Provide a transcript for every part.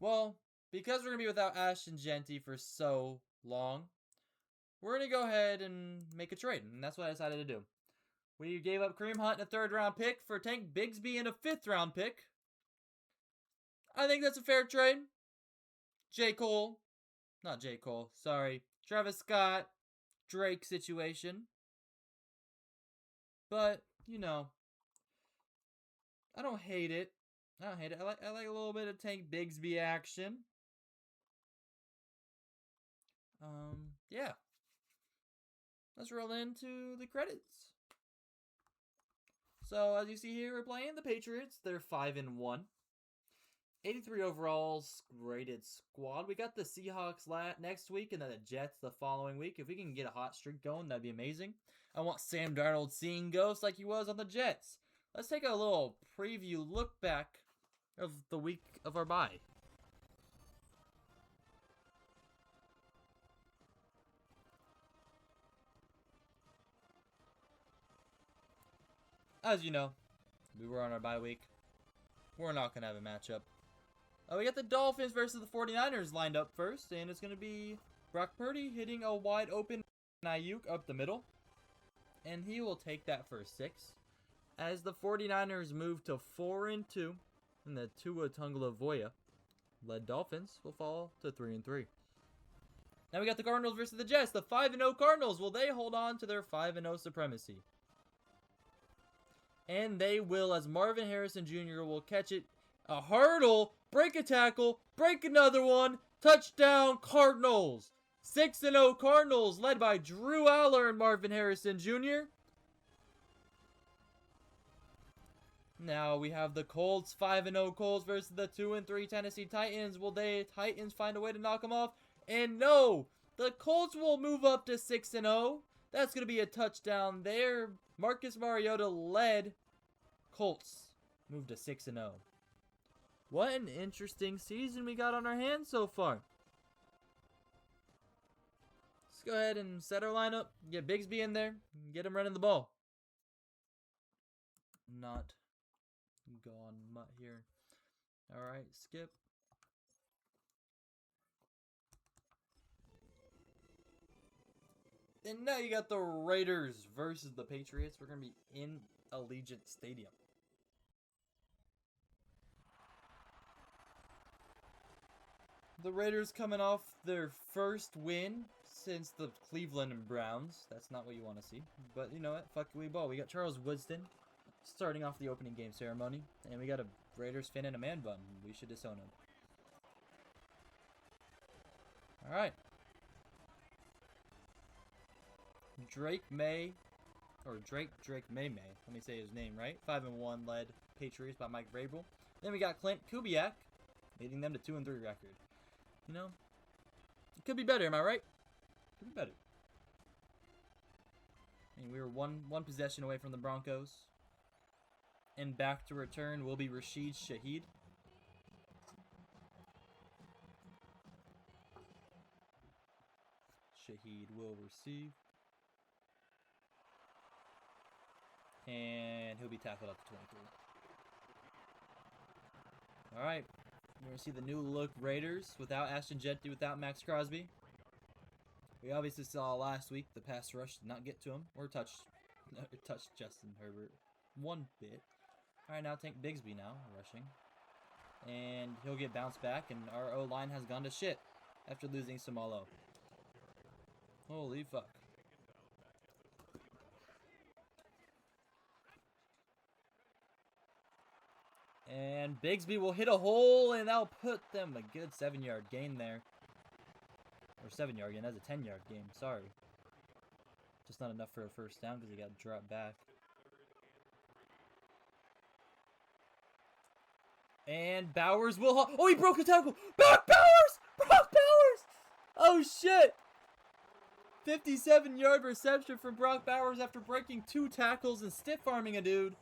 Well, because we're going to be without Ashton Genty for so long, we're going to go ahead and make a trade. And that's what I decided to do. We gave up Kareem Hunt in a 3rd round pick for Tank Bigsby in a 5th round pick. I think that's a fair trade. Travis Scott, Drake situation. But, you know, I don't hate it. I like a little bit of Tank Bigsby action. Yeah. Let's roll into the credits. So, as you see here, we're playing the Patriots. They're 5-1. 83 overalls, graded squad. We got the Seahawks next week and then the Jets the following week. If we can get a hot streak going, that'd be amazing. I want Sam Darnold seeing ghosts like he was on the Jets. Let's take a little preview look back of the week of our bye. As you know, we were on our bye week. We're not going to have a matchup. We got the Dolphins versus the 49ers lined up first, and it's going to be Brock Purdy hitting a wide open Ayuk up the middle, and he will take that for 6. As the 49ers move to 4-2, and the Tua Tagovailoa led Dolphins will fall to 3-3. Now we got the Cardinals versus the Jets. The 5-0 Cardinals, will they hold on to their 5-0 supremacy? And they will, as Marvin Harrison Jr. will catch it. A hurdle, break a tackle, break another one, touchdown Cardinals. 6-0 Cardinals led by Drew Aller and Marvin Harrison Jr. Now we have the Colts, 5-0 Colts versus the 2-3 Tennessee Titans. Will the Titans find a way to knock them off? And no, the Colts will move up to 6-0. That's going to be a touchdown there. Marcus Mariota led Colts move to 6-0. What an interesting season we got on our hands so far. Let's go ahead and set our lineup. Get Bigsby in there. Get him running the ball. Not go on mutt here. Alright, skip. And now you got the Raiders versus the Patriots. We're going to be in Allegiant Stadium. The Raiders coming off their first win since the Cleveland Browns. That's not what you want to see. But you know what? Fuck we ball. We got Charles Woodson starting off the opening game ceremony. And we got a Raiders fan in a man bun. We should disown him. Alright. Drake May. Let me say his name right. 5-1 led Patriots by Mike Vrabel. Then we got Clint Kubiak leading them to 2-3 record. You know, it could be better, am I right? Could be better. I mean, we were one possession away from the Broncos. And back to return will be Rashid Shaheed. Shaheed will receive. And he'll be tackled up to 23. Alright. We're going to see the new look Raiders without Ashton Genty, without Max Crosby. We obviously saw last week the pass rush did not get to him or touch Justin Herbert one bit. Alright, now Tank Bigsby now rushing. And he'll get bounced back, and our O-line has gone to shit after losing Samalo. Holy fuck. And Bigsby will hit a hole, and that'll put them a good 7-yard gain there. Or 7-yard gain. That's a 10-yard gain. Sorry. Just not enough for a first down because he got dropped back. And Bowers will... Oh, he broke a tackle! Brock Bowers! Brock Bowers! Oh, shit! 57-yard reception from Brock Bowers after breaking 2 tackles and stiff-arming a dude.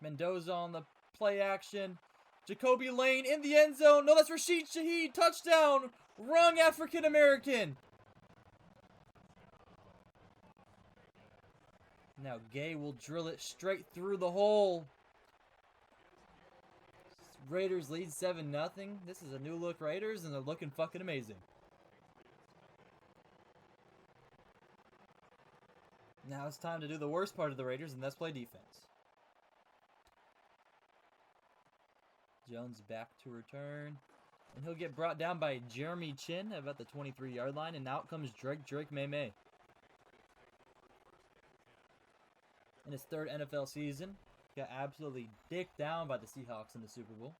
Mendoza on the play action. Jacoby Lane in the end zone. No, that's Rashid Shaheed. Touchdown. Wrong African American. Now Now Gay will drill it straight through the hole. Raiders lead 7-0. This is a new look Raiders, and they're looking fucking amazing. Now it's time to do the worst part of the Raiders, and that's play defense. Jones back to return. And he'll get brought down by Jeremy Chin at about the 23-yard line, and out comes Drake May. In his third NFL season, got absolutely dicked down by the Seahawks in the Super Bowl.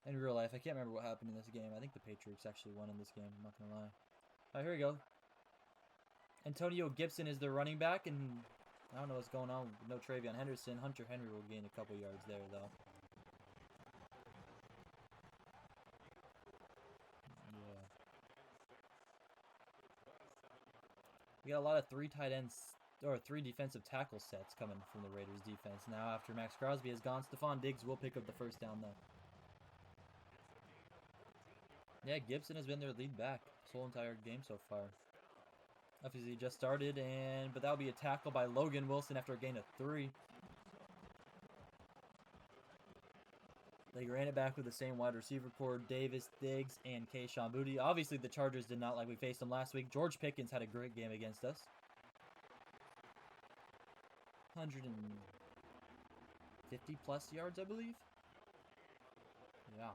In real life, I can't remember what happened in this game. I think the Patriots actually won in this game, I'm not going to lie. All right, here we go. Antonio Gibson is their running back, and I don't know what's going on with no Travion Henderson. Hunter Henry will gain a couple yards there, though. Yeah. We got a lot of three defensive tackle sets coming from the Raiders defense. Now, after Max Crosby has gone, Stephon Diggs will pick up the first down, though. Yeah, Gibson has been their lead back this whole entire game so far. Obviously, just started, but that'll be a tackle by Logan Wilson after a gain of 3. They ran it back with the same wide receiver core, Davis, Diggs, and Kayshon Boutte. Obviously, the Chargers did not like we faced them last week. George Pickens had a great game against us. 150-plus yards, I believe. Yeah.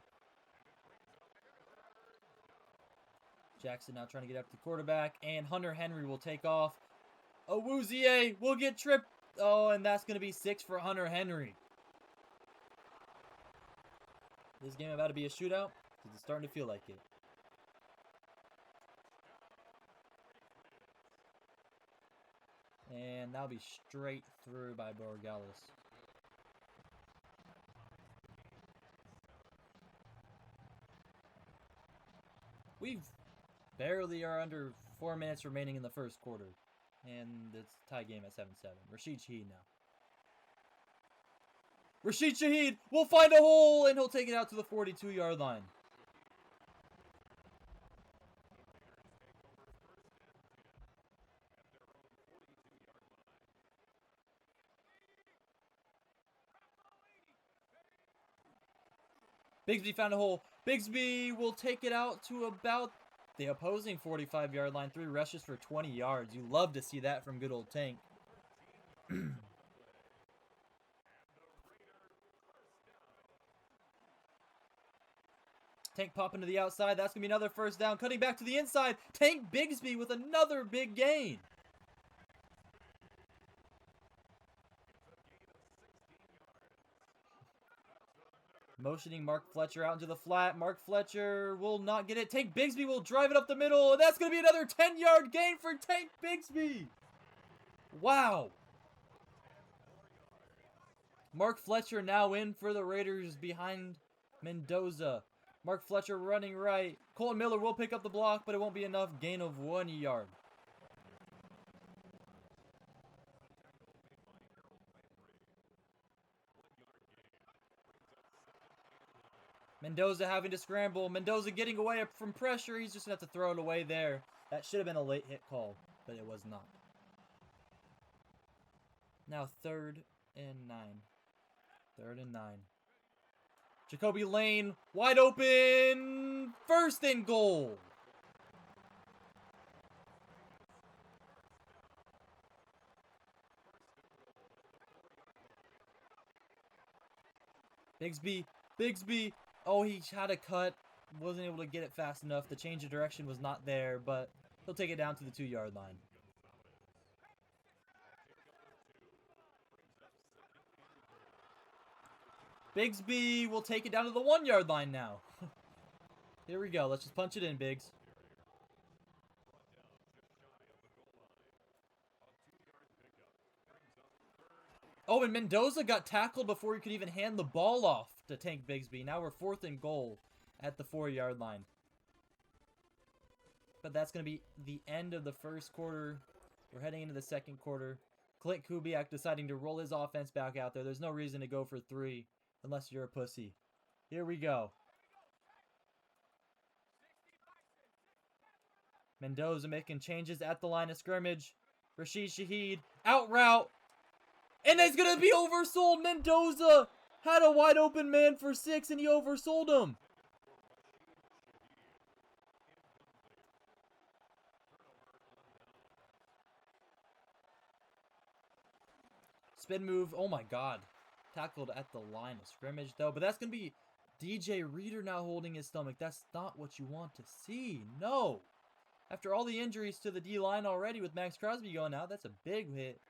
Jackson now trying to get up to the quarterback, and Hunter Henry will take off. Awuzie will get tripped. Oh, and that's going to be 6 for Hunter Henry. This game about to be a shootout, because it's starting to feel like it. And that'll be straight through by Borregales. We've barely are under 4 minutes remaining in the first quarter. And it's a tie game at 7-7. Rashid Shaheed now. Rashid Shaheed will find a hole, and he'll take it out to the 42-yard line. Bigsby found a hole. Bigsby will take it out to about the opposing 45-yard line. 3 rushes for 20 yards. You love to see that from good old Tank. Tank popping to the outside. That's going to be another first down. Cutting back to the inside. Tank Bigsby with another big gain. Motioning Mark Fletcher out into the flat. Mark Fletcher will not get it. Tank Bigsby will drive it up the middle. And that's going to be another 10-yard gain for Tank Bigsby. Wow. Mark Fletcher now in for the Raiders behind Mendoza. Mark Fletcher running right. Colton Miller will pick up the block, but it won't be enough. Gain of 1 yard. Mendoza having to scramble. Mendoza getting away from pressure. He's just going to have to throw it away there. That should have been a late hit call, but it was not. Now 3rd and 9. 3rd and 9. Jacoby Lane, wide open. 1st and goal. Bigsby. Oh, he had a cut. Wasn't able to get it fast enough. The change of direction was not there, but he'll take it down to the 2-yard line. Bigsby will take it down to the 1-yard line now. Here we go. Let's just punch it in, Biggs. Oh, and Mendoza got tackled before he could even hand the ball off to Tank Bigsby. Now we're 4th and goal at the 4-yard line. But that's going to be the end of the first quarter. We're heading into the second quarter. Clint Kubiak deciding to roll his offense back out there. There's no reason to go for 3 unless you're a pussy. Here we go. Mendoza making changes at the line of scrimmage. Rashid Shaheed, out route. And it's going to be oversold. Mendoza had a wide open man for 6 and he oversold him. Spin move. Oh my god. Tackled at the line of scrimmage though. But that's going to be DJ Reader now holding his stomach. That's not what you want to see. No. After all the injuries to the D-line already with Max Crosby going out, that's a big hit.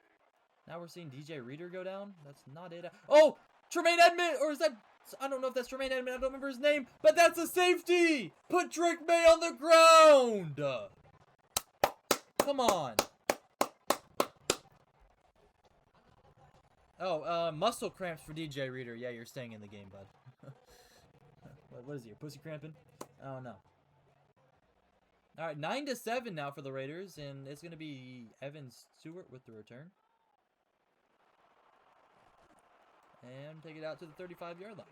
Now we're seeing DJ Reader go down. That's not it. Oh! Tremaine Edmonds! Or is that... I don't know if that's Tremaine Edmonds. I don't remember his name. But that's a safety! Put Drake May on the ground! Come on. Oh, muscle cramps for DJ Reader. Yeah, you're staying in the game, bud. What is he? Pussy cramping? Oh, no. All right, 9-7 now for the Raiders, and it's going to be Evan Stewart with the return. And take it out to the 35-yard line.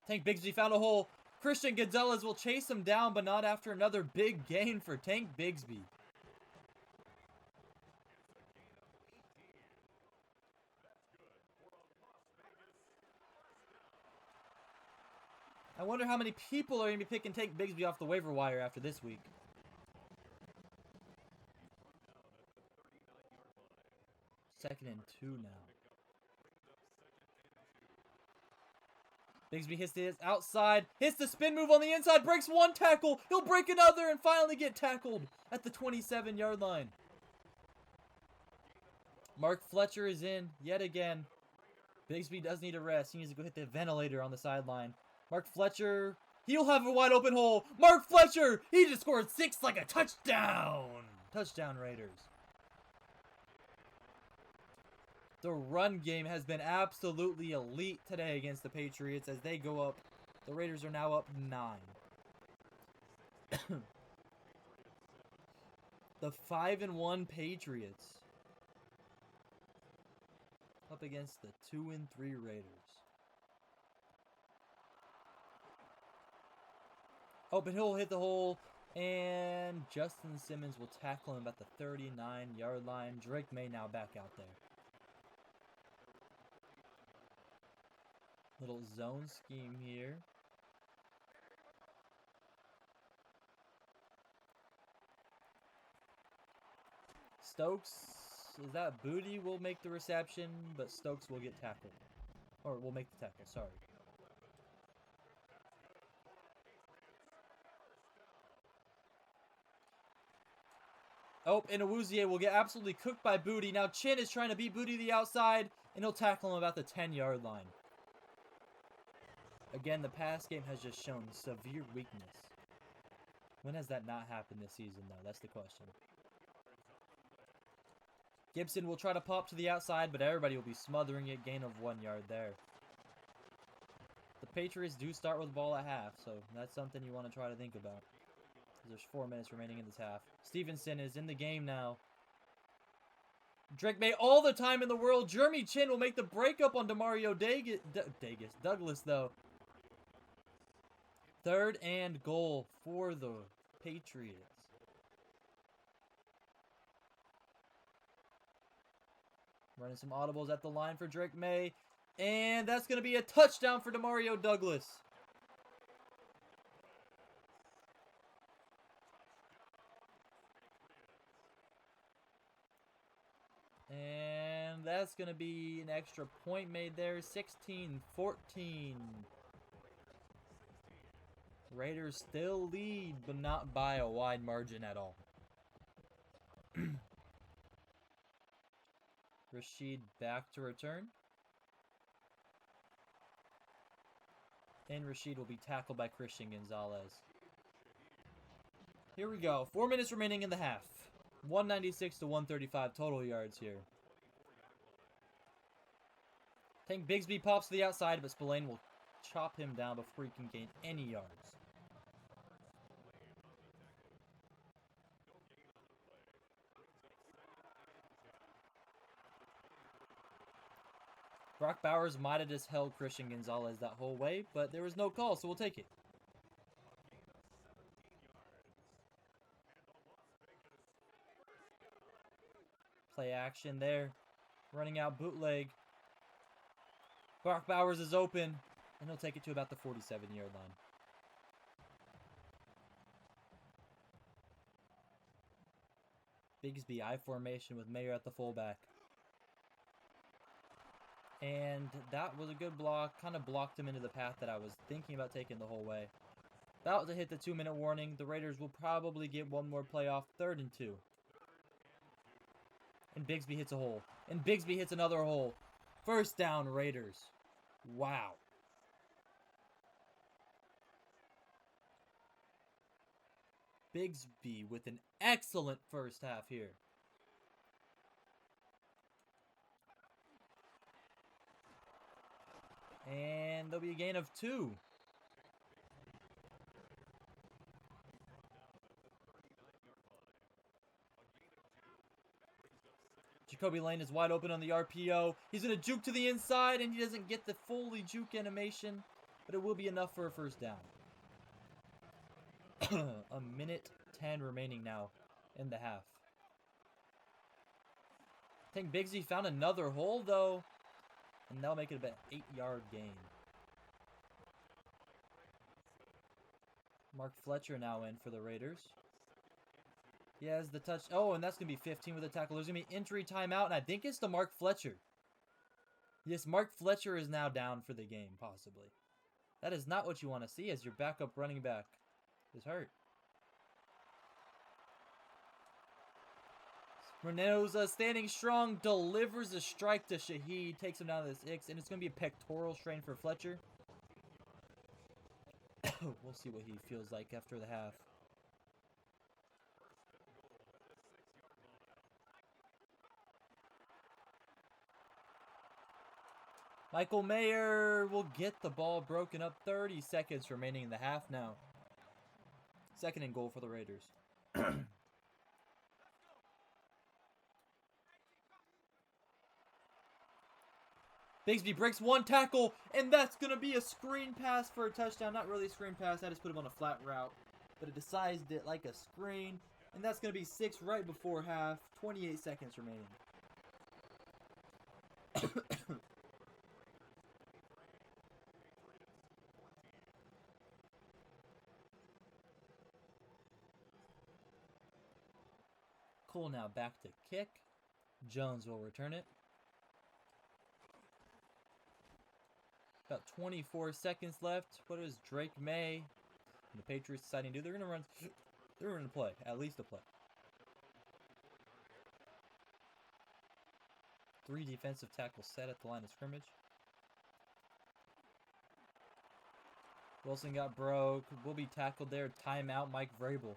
Tank Bigsby found a hole. Christian Gonzalez will chase him down, but not after another big gain for Tank Bigsby. I wonder how many people are going to be picking Tank Bigsby off the waiver wire after this week. Second and 2 now. Bigsby hits the outside, hits the spin move on the inside, breaks one tackle. He'll break another and finally get tackled at the 27-yard line. Mark Fletcher is in yet again. Bigsby does need a rest. He needs to go hit the ventilator on the sideline. Mark Fletcher, he'll have a wide open hole. Mark Fletcher, he just scored 6 like a touchdown. Touchdown Raiders. The run game has been absolutely elite today against the Patriots as they go up. The Raiders are now up 9. The 5-1 Patriots up against the 2-3 Raiders. Oh, but he'll hit the hole, and Justin Simmons will tackle him at the 39-yard line. Drake May now back out there. Little zone scheme here. Stokes, is that Booty will make the reception, but Stokes will get tackled. Or will make the tackle, sorry. Oh, and Awuzie will get absolutely cooked by Booty. Now Chin is trying to beat Booty to the outside, and he'll tackle him about the 10-yard line. Again, the pass game has just shown severe weakness. When has that not happened this season, though? That's the question. Gibson will try to pop to the outside, but everybody will be smothering it. Gain of 1 yard there. The Patriots do start with the ball at half, so that's something you want to try to think about. There's 4 minutes remaining in this half. Stevenson is in the game now. Drake May all the time in the world. Jeremy Chin will make the breakup on Demario Douglas, though. 3rd and goal for the Patriots. Running some audibles at the line for Drake May. And that's going to be a touchdown for Demario Douglas. And that's going to be an extra point made there. 16-14. Raiders still lead, but not by a wide margin at all. Rashid back to return. And Rashid will be tackled by Christian Gonzalez. Here we go. 4 minutes remaining in the half. 196 to 135 total yards here. Tank Bigsby pops to the outside, but Spillane will chop him down before he can gain any yards. Brock Bowers might have just held Christian Gonzalez that whole way, but there was no call, so we'll take it. Play action there. Running out bootleg. Brock Bowers is open, and he'll take it to about the 47-yard line. Bigsby I formation with Mayer at the fullback. And that was a good block. Kind of blocked him into the path that I was thinking about taking the whole way. About to hit the 2-minute warning. The Raiders will probably get one more play off. 3rd and 2. And Bigsby hits a hole. And Bigsby hits another hole. First down, Raiders. Wow. Bigsby with an excellent first half here. And there'll be a gain of 2. Jacoby Lane is wide open on the RPO. He's going to juke to the inside, and he doesn't get the fully juke animation, but it will be enough for a first down. A minute 10 remaining now in the half. I think Bigsby found another hole, though, and that'll make it about 8-yard gain. Mark Fletcher now in for the Raiders. He has the touch. Oh, and that's going to be 15 with a tackle. There's going to be injury timeout, and I think it's to Mark Fletcher. Yes, Mark Fletcher is now down for the game, possibly. That is not what you want to see as your backup running back is hurt. Mendoza standing strong, delivers a strike to Shaheed, takes him down to the 6, and it's going to be a pectoral strain for Fletcher. We'll see what he feels like after the half. Michael Mayer will get the ball broken up. 30 seconds remaining in the half now. 2nd and goal for the Raiders. Bigsby breaks one tackle, and that's going to be a screen pass for a touchdown. Not really a screen pass. I just put him on a flat route. But it decised it like a screen. And that's going to be 6 right before half. 28 seconds remaining. Cole now back to kick. Jones will return it. About 24 seconds left. What is Drake May and the Patriots deciding to do? They're going to run. They're going to play. At least a play. 3 defensive tackles set at the line of scrimmage. Wilson got broke. Will be tackled there. Timeout, Mike Vrabel.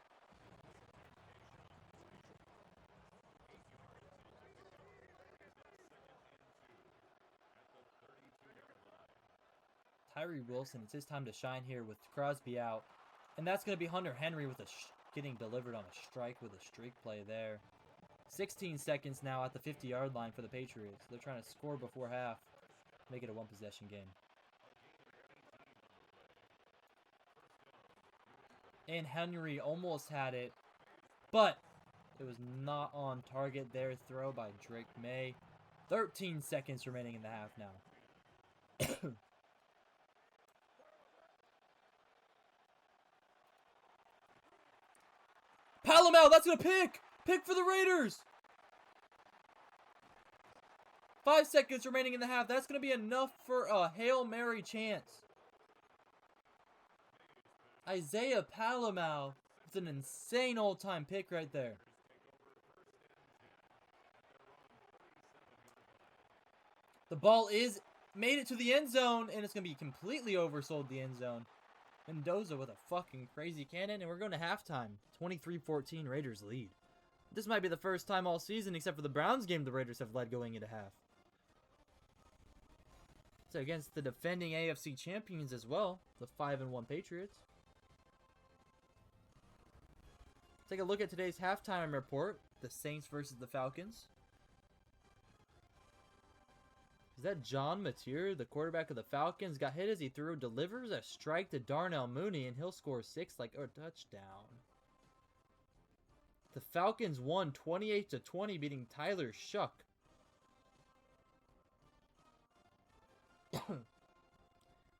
Tyree Wilson, it's his time to shine here with Crosby out. And that's going to be Hunter Henry with getting delivered on a strike with a streak play there. 16 seconds now at the 50-yard line for the Patriots. They're trying to score before half. Make it a one-possession game. And Henry almost had it, but it was not on target there. Throw by Drake May. 13 seconds remaining in the half now. Palomel, that's going to pick! Pick for the Raiders! 5 seconds remaining in the half. That's going to be enough for a Hail Mary chance. Isaiah Palomel with an insane all-time pick right there. The ball is made it to the end zone, and it's going to be completely oversold the end zone. Mendoza with a fucking crazy cannon, and we're going to halftime. 23-14, Raiders lead. This might be the first time all season, except for the Browns game, the Raiders have led going into half. So against the defending AFC champions as well, the 5-1 Patriots. Take a look at today's halftime report. The Saints versus the Falcons. Is that John Mateer, the quarterback of the Falcons? Got hit as he threw, delivers a strike to Darnell Mooney, and he'll score 6 like a touchdown. The Falcons won 28-20, beating Tyler Shuck.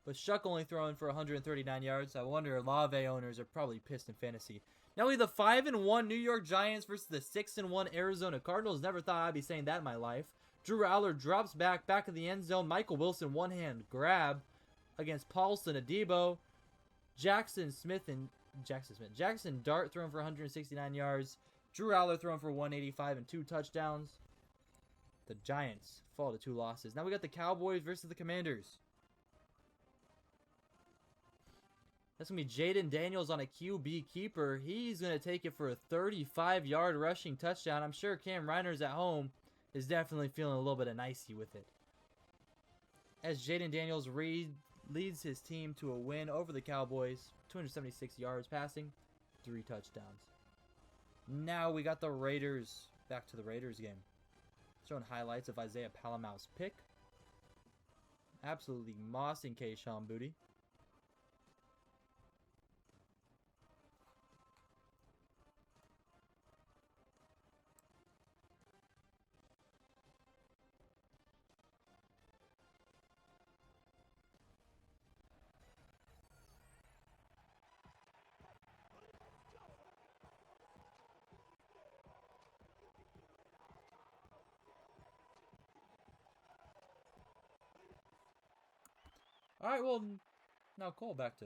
But Shuck only throwing for 139 yards. I wonder Olave owners are probably pissed in fantasy. Now we have the 5-1 New York Giants versus the 6-1 Arizona Cardinals. Never thought I'd be saying that in my life. Drew Allard drops back of the end zone. Michael Wilson one-hand grab against Paulson Adebo. Jackson Dart throwing for 169 yards. Drew Allard throwing for 185 and 2 touchdowns. The Giants fall to 2 losses. Now we got the Cowboys versus the Commanders. That's going to be Jaden Daniels on a QB keeper. He's going to take it for a 35-yard rushing touchdown. I'm sure Cam Reiner's at home is definitely feeling a little bit of nicey with it. As Jaden Daniels leads his team to a win over the Cowboys. 276 yards passing, 3 touchdowns. Now we got the Raiders. Back to the Raiders game. Showing highlights of Isaiah Palamau's pick. Absolutely mossing Kayshon Boutte. All right, well, now Cole back to.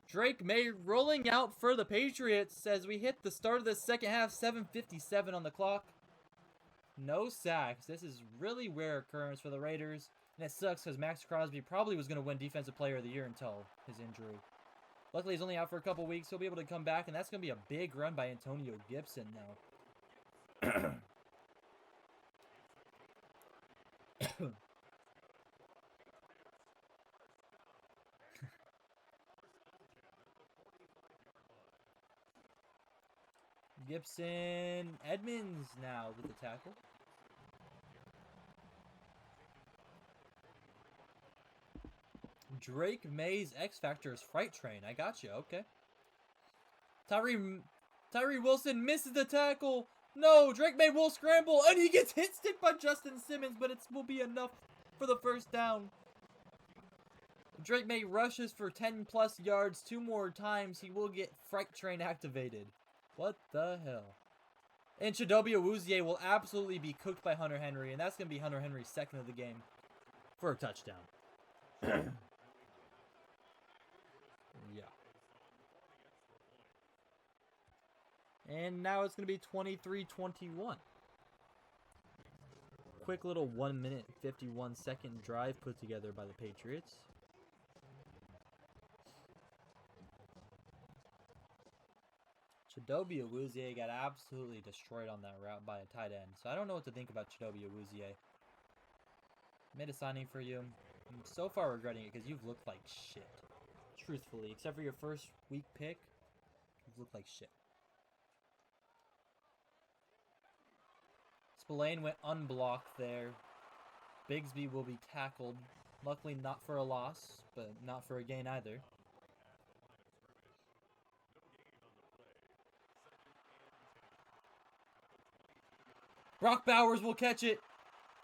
Drake May rolling out for the Patriots as we hit the start of the second half, 7:57 on the clock. No sacks. This is really rare occurrence for the Raiders, and it sucks because Max Crosby probably was going to win Defensive Player of the Year until his injury. Luckily, he's only out for a couple weeks. He'll be able to come back, and that's going to be a big run by Antonio Gibson now. Gibson, Edmonds now with the tackle. Drake May's X Factor is Fright Train. I got you. Okay. Tyree Wilson misses the tackle. No, Drake May will scramble, and he gets hit stick by Justin Simmons, but it will be enough for the first down. Drake May rushes for 10+ yards 2 more times. He will get Fright Train activated. What the hell? And Chidobe Awuzie will absolutely be cooked by Hunter Henry, and that's going to be Hunter Henry's second of the game for a touchdown. Yeah. And now it's going to be 23-21. Quick little 1 minute 51 second drive put together by the Patriots. Chidobe Awuzie got absolutely destroyed on that route by a tight end. So I don't know what to think about Chidobe Awuzie. Made a signing for you. I'm so far regretting it because you've looked like shit. Truthfully, except for your first week pick, you've looked like shit. Spillane went unblocked there. Bigsby will be tackled. Luckily not for a loss, but not for a gain either. Brock Bowers will catch it.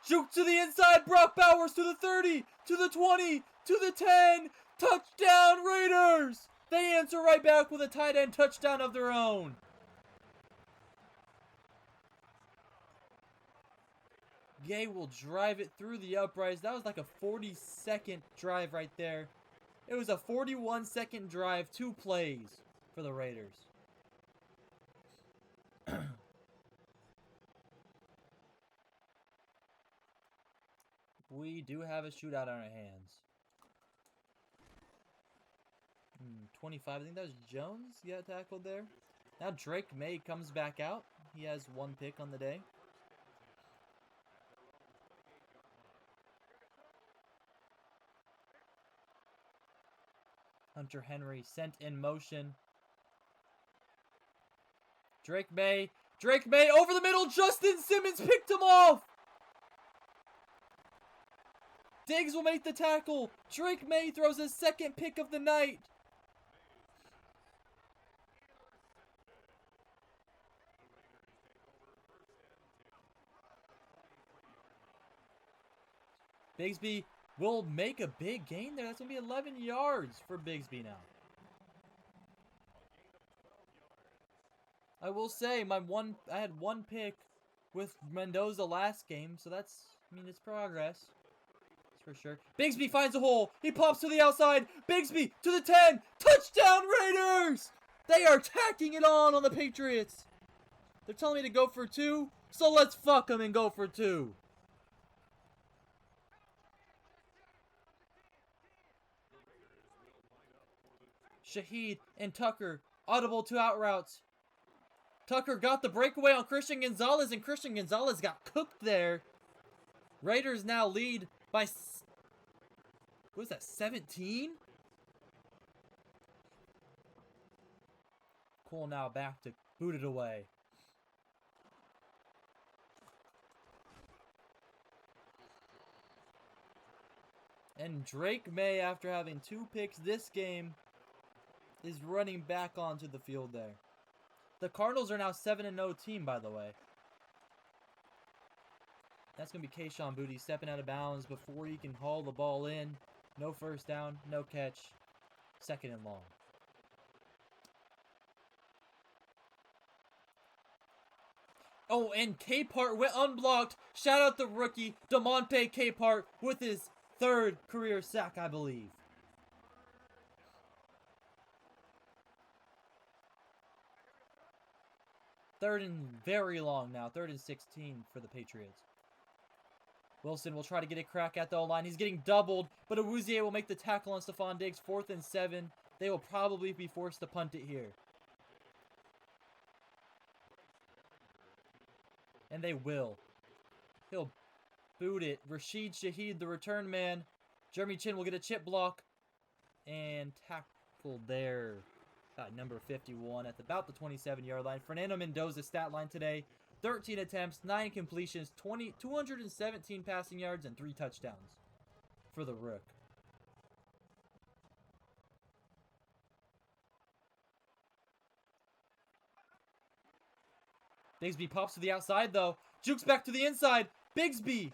Shoot to the inside. Brock Bowers to the 30, to the 20, to the 10. Touchdown Raiders! They answer right back with a tight end touchdown of their own. Gay will drive it through the uprights. That was like a 40-second drive right there. It was a 41-second drive, 2 plays for the Raiders. We do have a shootout on our hands. 25, I think that was Jones got tackled there. Now Drake May comes back out. He has 1 pick on the day. Hunter Henry sent in motion. Drake May. Drake May over the middle. Justin Simmons picked him off. Diggs will make the tackle. Drake May throws his second pick of the night. Bigsby will make a big gain there. That's going to be 11 yards for Bigsby now. I will say, I had one pick with Mendoza last game, so that's, I mean, it's progress. That's for sure. Bigsby finds a hole. He pops to the outside. Bigsby to the 10. Touchdown Raiders! They are tacking it on the Patriots. They're telling me to go for 2, so let's fuck them and go for 2. Shaheed and Tucker, audible 2 out routes. Tucker got the breakaway on Christian Gonzalez, and Christian Gonzalez got cooked there. Raiders now lead by, what is that, 17? Cole now back to boot it away. And Drake May, after having 2 picks this game, is running back onto the field there. The Cardinals are now 7-0 team, by the way. That's going to be Kayshon Boutte stepping out of bounds before he can haul the ball in. No first down, no catch. 2nd and long. Oh, and Capehart went unblocked. Shout out the rookie, DeMonte Capehart, with his 3rd career sack, I believe. Third and very long now. 3rd and 16 for the Patriots. Wilson will try to get a crack at the O-line. He's getting doubled, but Awuzie will make the tackle on Stephon Diggs. 4th and 7. They will probably be forced to punt it here. And they will. He'll boot it. Rashid Shaheed, the return man. Jeremy Chin will get a chip block. And tackled there. Number 51 at about the 27-yard line. Fernando Mendoza's stat line today. 13 attempts, 9 completions, 217 passing yards, and 3 touchdowns for the Rook. Bigsby pops to the outside, though. Jukes back to the inside. Bigsby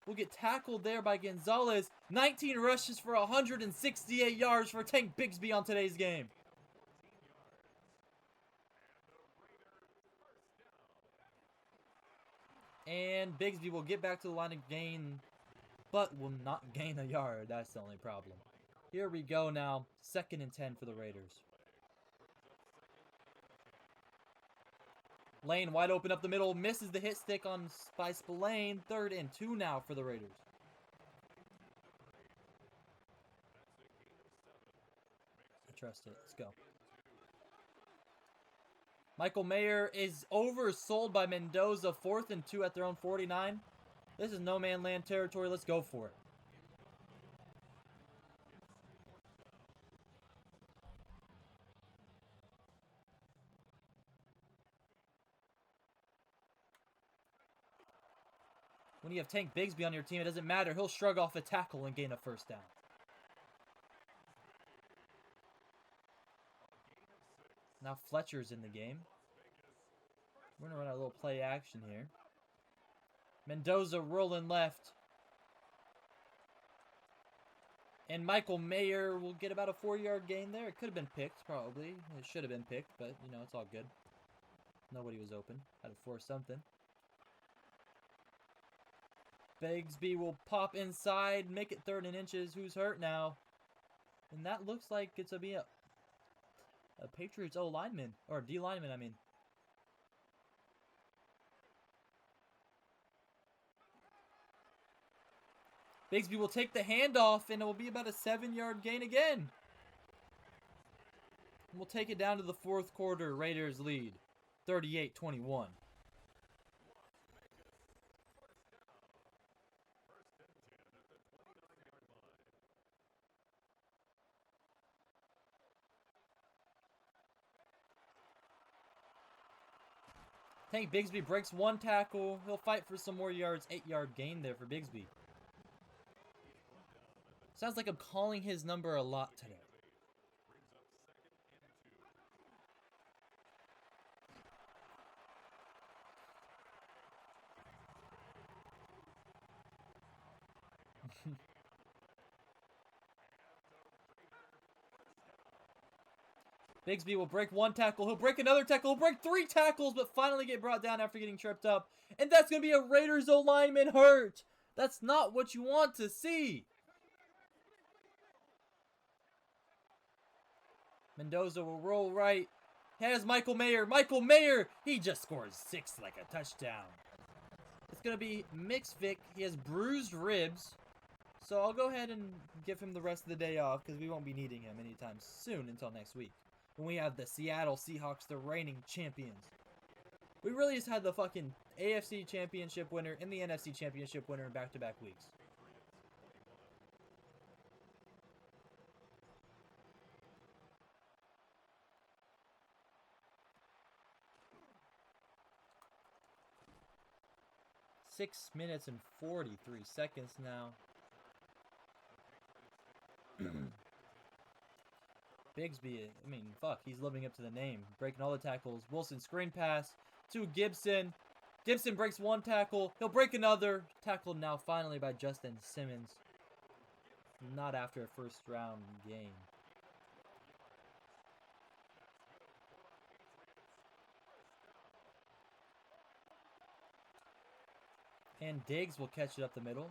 will get tackled there by Gonzalez. 19 rushes for 168 yards for Tank Bigsby on today's game. And Bigsby will get back to the line of gain, but will not gain a yard. That's the only problem. Here we go now. 2nd and 10 for the Raiders. Lane wide open up the middle. Misses the hit stick by Spillane. 3rd and 2 now for the Raiders. I trust it. Let's go. Michael Mayer is oversold by Mendoza. 4th and 2 at their own 49. This is no man land territory. Let's go for it. When you have Tank Bigsby on your team, it doesn't matter. He'll shrug off a tackle and gain a 1st down. Now Fletcher's in the game. We're going to run a little play action here. Mendoza rolling left. And Michael Mayer will get about a 4-yard gain there. It could have been picked, probably. It should have been picked, but, you know, it's all good. Nobody was open. Had to force something. Bigsby will pop inside, make it 3rd and inches. Who's hurt now? And that looks like it's going to be a Patriots O lineman, or D lineman, I mean. Bigsby will take the handoff, and it will be about a 7-yard gain again. And we'll take it down to the 4th quarter. Raiders lead 38-21. Tank Bigsby breaks one tackle. He'll fight for some more yards. 8-yard gain there for Bigsby. Sounds like I'm calling his number a lot today. Bigsby will break one tackle. He'll break another tackle. He'll break 3 tackles, but finally get brought down after getting tripped up. And that's going to be a Raiders O-lineman hurt. That's not what you want to see. Mendoza will roll right. Has Michael Mayer. Michael Mayer! He just scores 6 like a touchdown. It's going to be Mixed Vic. He has bruised ribs. So I'll go ahead and give him the rest of the day off because we won't be needing him anytime soon until next week. When we have the Seattle Seahawks, the reigning champions. We really just had the fucking AFC championship winner and the NFC championship winner in back-to-back weeks. Six minutes and 43 seconds now. Bigsby, I mean, fuck, he's living up to the name. Breaking all the tackles. Wilson, screen pass to Gibson. Gibson breaks one tackle. He'll break another. Tackled now finally by Justin Simmons. Not after a first round game. And Diggs will catch it up the middle.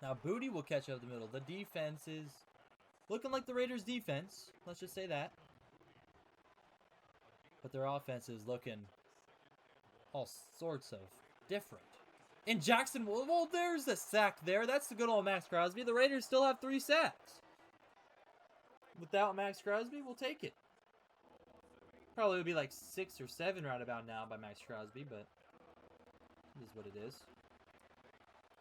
Now Booty will catch it up the middle. The defense is looking like the Raiders' defense. Let's just say that. But their offense is looking all sorts of different. And Jackson, well, there's the sack there. That's the good old Max Crosby. The Raiders still have 3 sacks. Without Max Crosby, we'll take it. Probably would be like 6 or 7 right about now by Max Crosby, but it is what it is.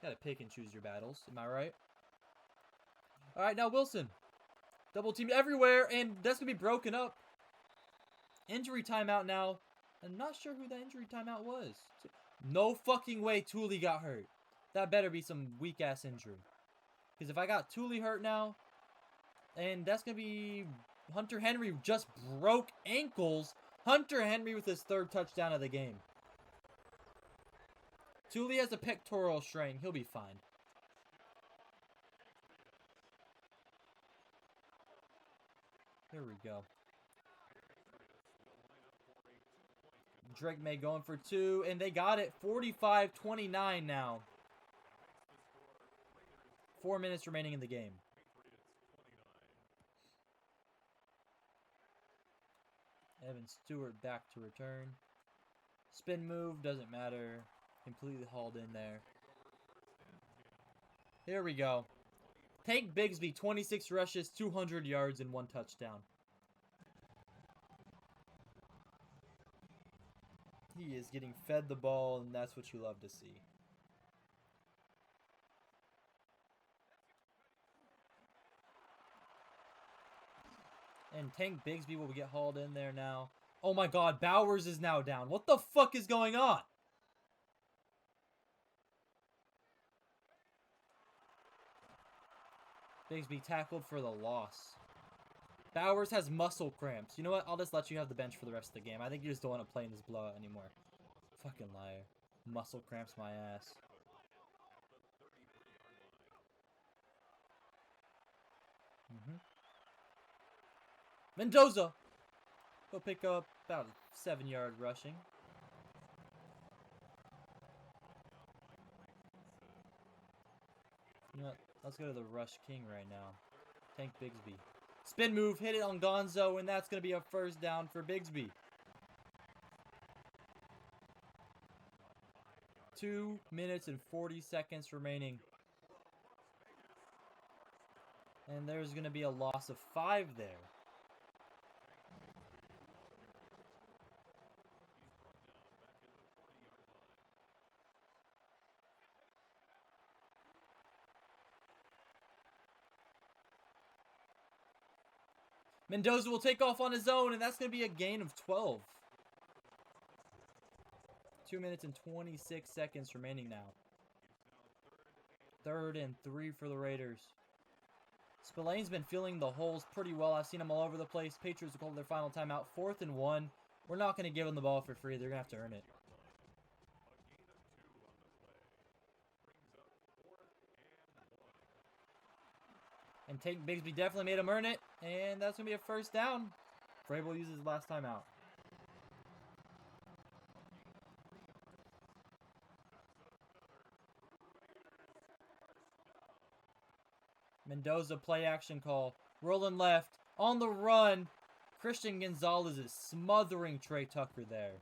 Gotta pick and choose your battles. Am I right? Alright, now Wilson. Double team everywhere, and that's gonna be broken up. Injury timeout now. I'm not sure who that injury timeout was. No fucking way Thule got hurt. That better be some weak-ass injury. Because if I got Thule hurt now, and that's going to be Hunter Henry just broke ankles. Hunter Henry with his 3rd touchdown of the game. Thule has a pectoral strain. He'll be fine. Here we go. Drake May going for 2, and they got it. 45-29 now. 4 minutes remaining in the game. Evan Stewart back to return. Spin move, doesn't matter. Completely hauled in there. Here we go. Tank Bigsby, 26 rushes, 200 yards, and 1 touchdown. He is getting fed the ball, and that's what you love to see. And Tank Bigsby will get hauled in there now. Oh my god, Bowers is now down. What the fuck is going on? Bigsby tackled for the loss. Bowers has muscle cramps. You know what? I'll just let you have the bench for the rest of the game. I think you just don't want to play in this blowout anymore. Fucking liar. Muscle cramps my ass. Mendoza! He'll pick up about 7-yard rushing. You know what? Let's go to the Rush King right now. Tank Bigsby. Spin move, hit it on Gonzo, and that's going to be a first down for Bigsby. 2 minutes and 40 seconds remaining. And there's going to be a loss of 5 there. Mendoza will take off on his own, and that's going to be a gain of 12. 2 minutes and 26 seconds remaining now. 3rd and 3 for the Raiders. Spillane's been feeling the holes pretty well. I've seen him all over the place. Patriots will call their final timeout. 4th and 1. We're not going to give them the ball for free. They're going to have to earn it. And Tank Bigsby definitely made him earn it. And that's going to be a first down. Vrabel uses his last timeout. Mendoza play action call. Rolling left. On the run. Christian Gonzalez is smothering Trey Tucker there.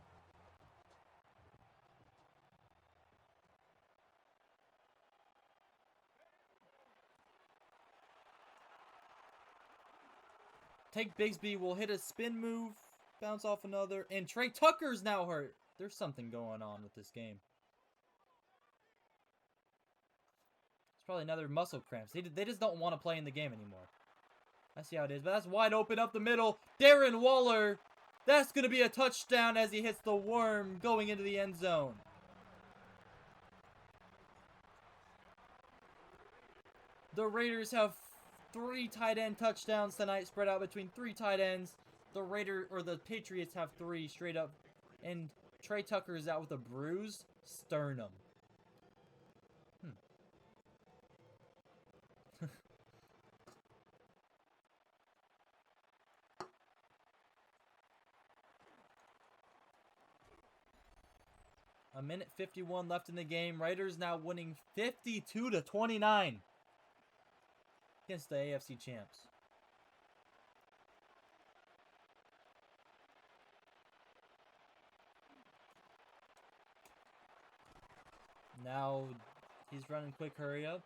Tank Bigsby will hit a spin move. Bounce off another. And Trey Tucker's now hurt. There's something going on with this game. It's probably another muscle cramps. They just don't want to play in the game anymore. I see how it is. But that's wide open up the middle. Darren Waller. That's going to be a touchdown as he hits the worm going into the end zone. The Raiders have 3 tight end touchdowns tonight, spread out between 3 tight ends. The Patriots have 3 straight up. And Trey Tucker is out with a bruised sternum. A minute 51 left in the game. Raiders now winning 52-29 against the AFC champs. Now he's running quick hurry up.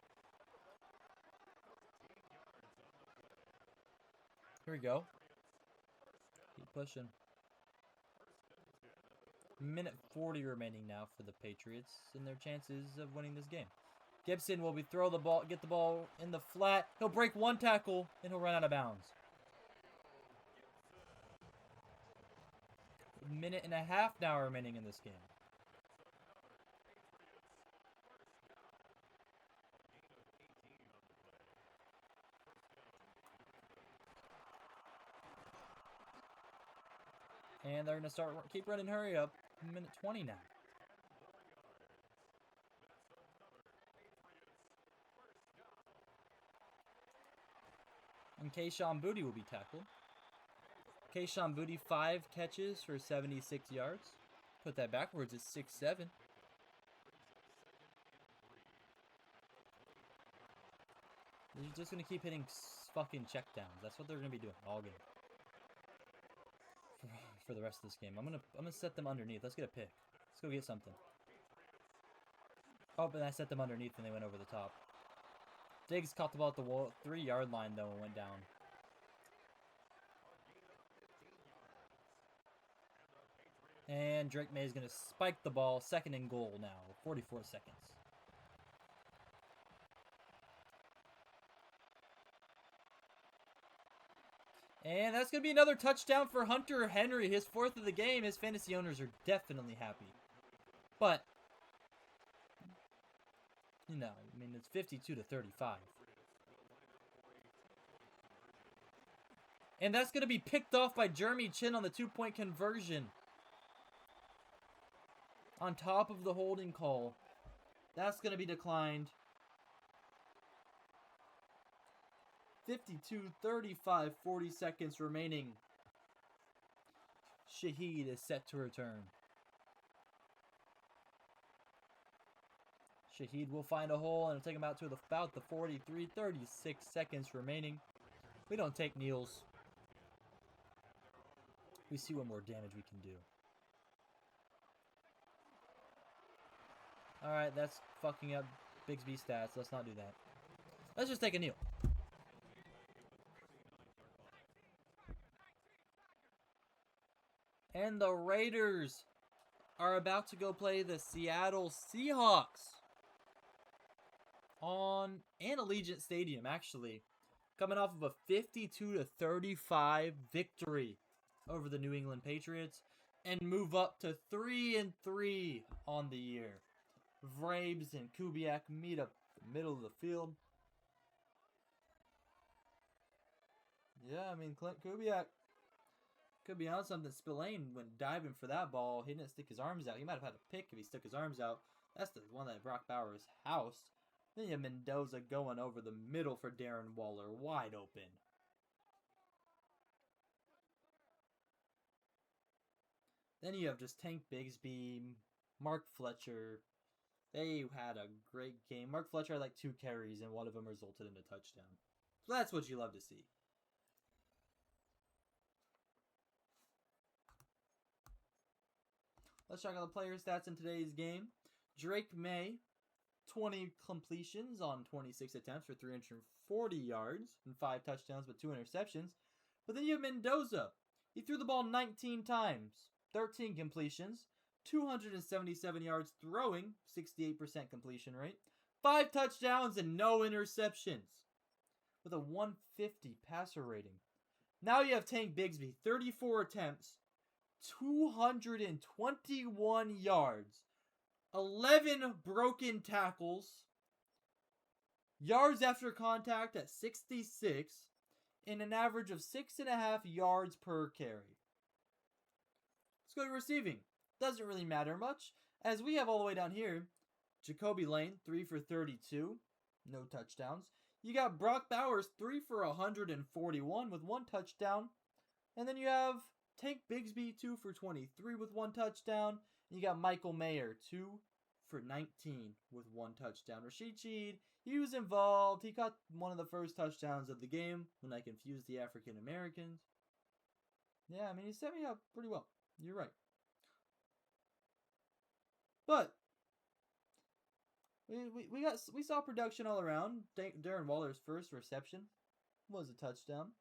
Here we go. Keep pushing. Minute 40 remaining now for the Patriots and their chances of winning this game. Gibson will get the ball in the flat. He'll break 1 tackle and he'll run out of bounds. A minute and a half now remaining in this game. And they're going to keep running hurry up. Minute 20 now. And Kayshon Boutte will be tackled. Kayshon Boutte, 5 catches for 76 yards. Put that backwards, it's 6-7. They're just going to keep hitting fucking checkdowns. That's what they're going to be doing all game. For the rest of this game. I'm gonna set them underneath. Let's get a pick. Let's go get something. Oh, but I set them underneath and they went over the top. Diggs caught the ball at the 3-yard line though and went down. And Drake May is gonna spike the ball. 2nd and goal now. 44 seconds. And that's going to be another touchdown for Hunter Henry, his 4th of the game. His fantasy owners are definitely happy. But, you know, I mean, it's 52-35. And that's going to be picked off by Jeremy Chin on the 2-point conversion. On top of the holding call. That's going to be declined. 52-35, 40 seconds remaining. Shaheed is set to return. Shaheed will find a hole and take him out to about the 43, 36 seconds remaining. We don't take kneels. We see what more damage we can do. Alright, that's fucking up Bigsby stats. Let's not do that. Let's just take a kneel. And the Raiders are about to go play the Seattle Seahawks on Allegiant Stadium, actually. coming off of a 52-35 victory over the New England Patriots, and move up to 3-3 on the year. Vrabes and Kubiak meet up the middle of the field. Yeah, I mean, Clint Kubiak could be on something. Spillane, when diving for that ball, he didn't stick his arms out. He might have had a pick if he stuck his arms out. That's the one that Brock Bowers housed. Then you have Mendoza going over the middle for Darren Waller, wide open. Then you have just Tank Bigsby, Mark Fletcher. They had a great game. Mark Fletcher had like 2 carries, and one of them resulted in a touchdown. So that's what you love to see. Let's check out the player stats in today's game. Drake May, 20 completions on 26 attempts for 340 yards and 5 touchdowns but 2 interceptions. But then you have Mendoza. He threw the ball 19 times, 13 completions, 277 yards throwing, 68% completion rate, 5 touchdowns and no interceptions with a 150 passer rating. Now you have Tank Bigsby, 34 attempts, 221 yards, 11 broken tackles, yards after contact at 66, and an average of 6.5 yards per carry. Let's go to receiving. Doesn't really matter much, as we have all the way down here, Jacoby Lane, 3 for 32, no touchdowns. You got Brock Bowers, 3 for 141 with 1 touchdown. And then you have Tank Bigsby, 2 for 23 with 1 touchdown. And you got Michael Mayer, 2 for 19 with 1 touchdown. Rashid Shaheed, he was involved. He caught one of the first touchdowns of the game when I confused the African Americans. Yeah, I mean, he set me up pretty well. You're right. But we saw production all around. Darren Waller's first reception was a touchdown.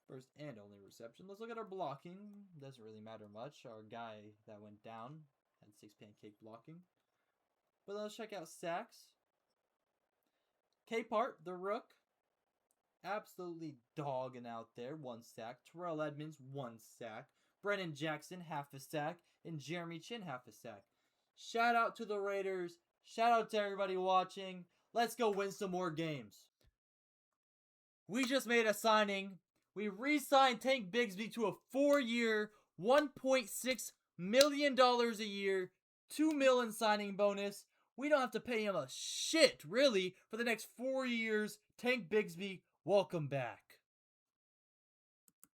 First and only reception. Let's look at our blocking. Doesn't really matter much. Our guy that went down had 6 pancake blocking. But let's check out sacks. Capehart, the rook, absolutely dogging out there. 1 sack. Terrell Edmonds, 1 sack. Brennan Jackson, half a sack. And Jeremy Chin, half a sack. Shout out to the Raiders. Shout out to everybody watching. Let's go win some more games. We just made a signing. We re-signed Tank Bigsby to a 4-year, $1.6 million a year, $2 million signing bonus. We don't have to pay him a shit, really, for the next 4 years. Tank Bigsby, welcome back.